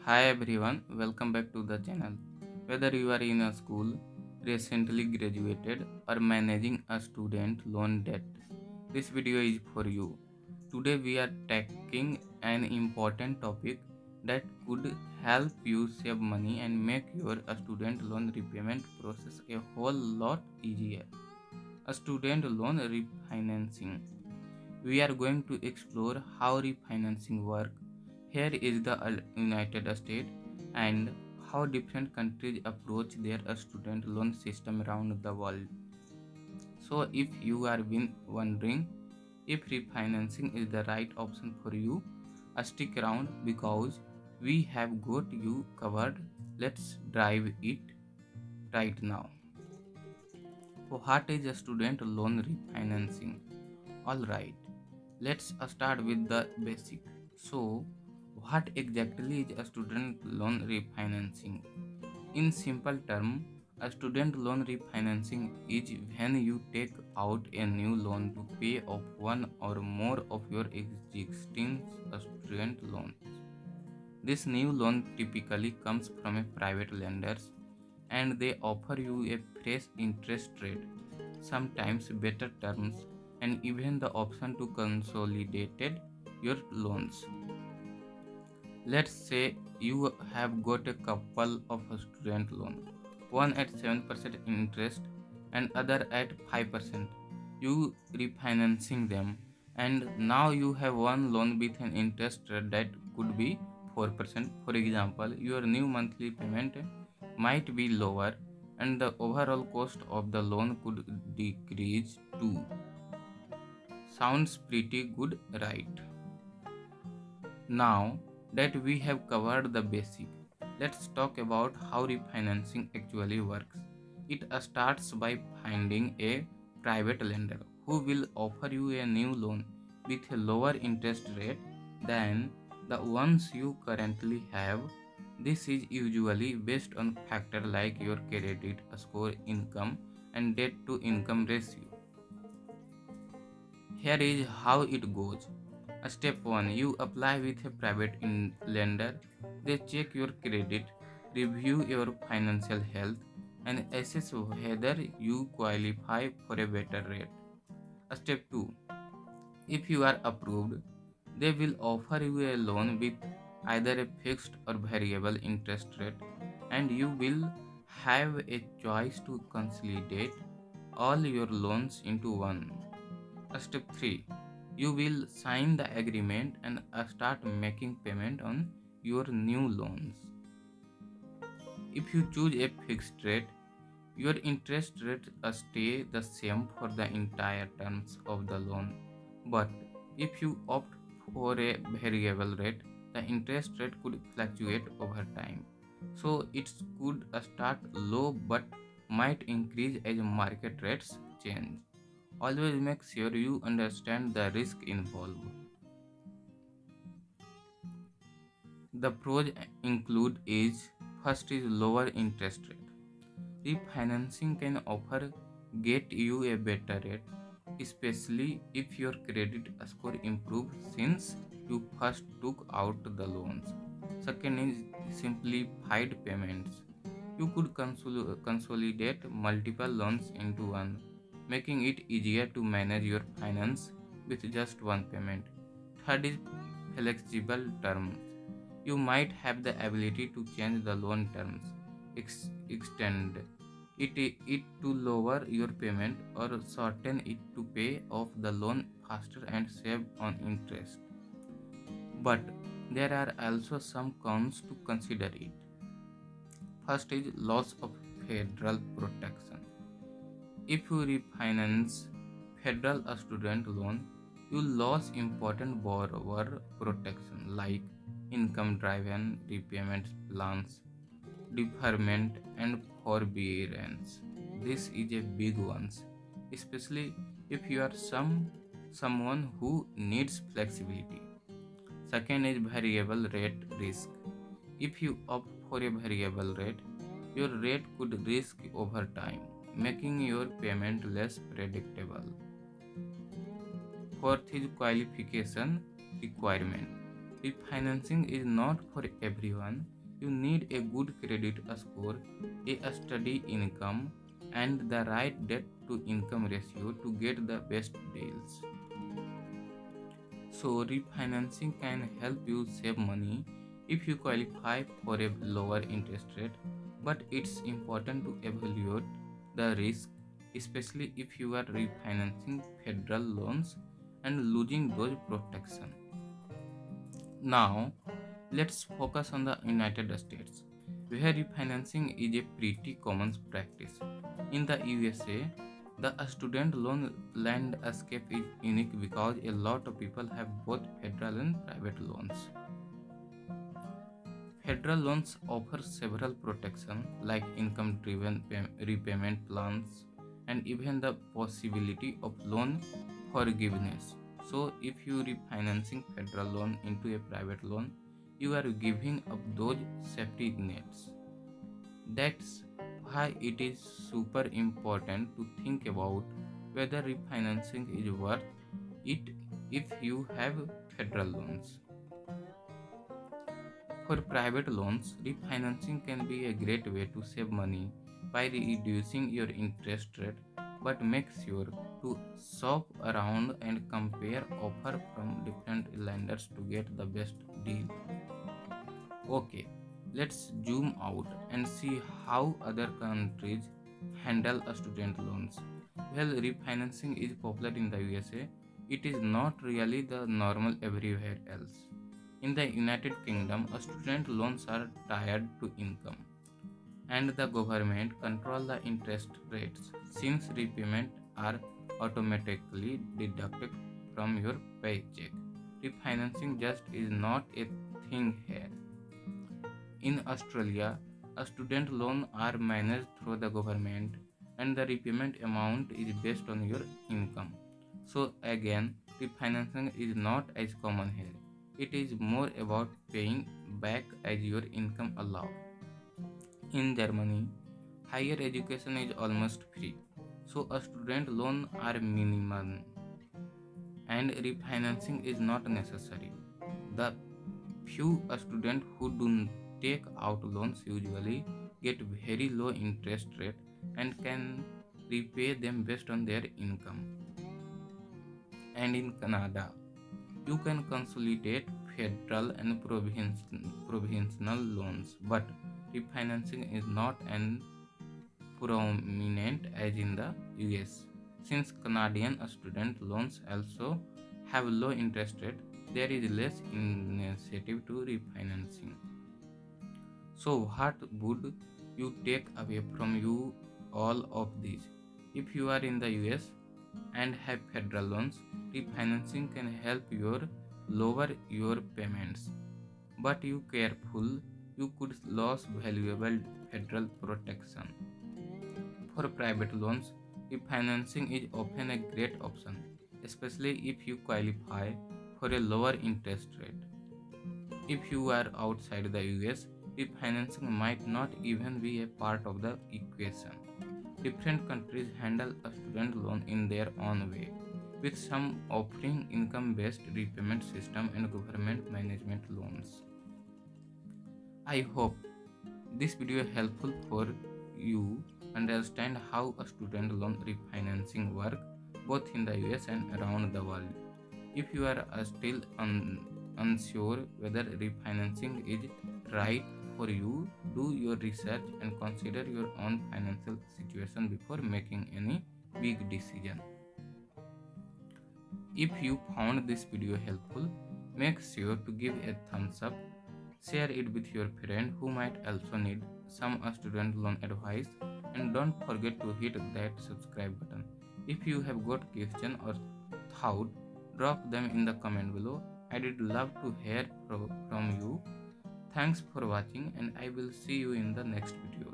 Hi everyone, welcome back to the channel. Whether you are in a school, recently graduated, or managing a student loan debt, this video is for you. Today we are tackling an important topic that could help you save money and make your student loan repayment process a whole lot easier. A student loan refinancing. We are going to explore how refinancing works. Here is the United States and how different countries approach their student loan system around the world. So if you are been wondering if refinancing is the right option for you, stick around because we have got you covered. Let's drive it right now. So what is a student loan refinancing? Alright, let's start with the basic. So, what exactly is a student loan refinancing? In simple terms, a student loan refinancing is when you take out a new loan to pay off one or more of your existing student loans. This new loan typically comes from a private lenders and they offer you a fresh interest rate, sometimes better terms, and even the option to consolidate your loans. Let's say you have got a couple of student loan, one at 7% interest and other at 5%. You refinancing them and now you have one loan with an interest rate that could be 4%. For example, your new monthly payment might be lower and the overall cost of the loan could decrease too. Sounds pretty good, right? Now that we have covered the basic, let's talk about how refinancing actually works. It starts by finding a private lender who will offer you a new loan with a lower interest rate than the ones you currently have. This is usually based on factors like your credit score, income, and debt to income ratio. Here is how it goes. Step 1, you apply with a private lender. They check your credit, review your financial health, and assess whether you qualify for a better rate. Step 2, if you are approved, they will offer you a loan with either a fixed or variable interest rate, and you will have a choice to consolidate all your loans into one. Step 3, you will sign the agreement and start making payment on your new loans. If you choose a fixed rate, your interest rate stay the same for the entire terms of the loan. But if you opt for a variable rate, the interest rate could fluctuate over time. So it could start low but might increase as market rates change. Always make sure you understand the risk involved. The pros include is first is lower interest rate. Refinancing can offer get you a better rate, especially if your credit score improves since you first took out the loans. Second is simplified payments. You could consolidate multiple loans into one, making it easier to manage your finance with just one payment. Third is flexible terms. You might have the ability to change the loan terms, extend it to lower your payment or shorten it to pay off the loan faster and save on interest. But there are also some cons to consider it. First is loss of federal protection. If you refinance federal student loan, you lose important borrower protection like income driven repayment plans, deferment, and forbearance. This is a big one, especially if you are someone who needs flexibility. Second is variable rate risk. If you opt for a variable rate, your rate could risk over time, making your payment less predictable. Fourth is qualification requirement. Refinancing is not for everyone. You need a good credit score, a steady income, and the right debt to income ratio to get the best deals. So, refinancing can help you save money if you qualify for a lower interest rate, but it's important to evaluate the risk, especially if you are refinancing federal loans and losing those protection. Now, let's focus on the United States, where refinancing is a pretty common practice. In the USA, the student loan landscape is unique because a lot of people have both federal and private loans. Federal loans offer several protections like income driven repayment plans and even the possibility of loan forgiveness. So, if you refinancing federal loan into a private loan, you are giving up those safety nets. That's why it is super important to think about whether refinancing is worth it if you have federal loans. For private loans, refinancing can be a great way to save money by reducing your interest rate, but make sure to shop around and compare offers from different lenders to get the best deal. Okay, let's zoom out and see how other countries handle student loans. Well, refinancing is popular in the USA. It is not really the normal everywhere else. In the United Kingdom, student loans are tied to income, and the government control the interest rates since repayment are automatically deducted from your paycheck. Refinancing just is not a thing here. In Australia, a student loan are managed through the government and the repayment amount is based on your income. So again, refinancing is not as common here. It is more about paying back as your income allows. In Germany, higher education is almost free. So a student loan are minimum and refinancing is not necessary. The few students who do take out loans usually get very low interest rate and can repay them based on their income. And in Canada, you can consolidate federal and provincial loans, but refinancing is not as prominent as in the US. Since Canadian student loans also have low interest rate, there is less incentive to refinancing. So, what would you take away from you all of these? If you are in the US and have federal loans, refinancing can help your lower your payments. But you careful, you could lose valuable federal protection. For private loans, refinancing is often a great option, especially if you qualify for a lower interest rate. If you are outside the US, refinancing might not even be a part of the equation. Different countries handle a student loan in their own way, with some offering income-based repayment system and government management loans. I hope this video helpful for you understand how a student loan refinancing work both in the US and around the world. If you are still unsure whether refinancing is right for you, do your research and consider your own financial situation before making any big decision. If you found this video helpful, make sure to give a thumbs up, share it with your friend who might also need some student loan advice, and don't forget to hit that subscribe button. If you have got question or thought, drop them in the comment below. I did love to hear from you. Thanks for watching and I will see you in the next video.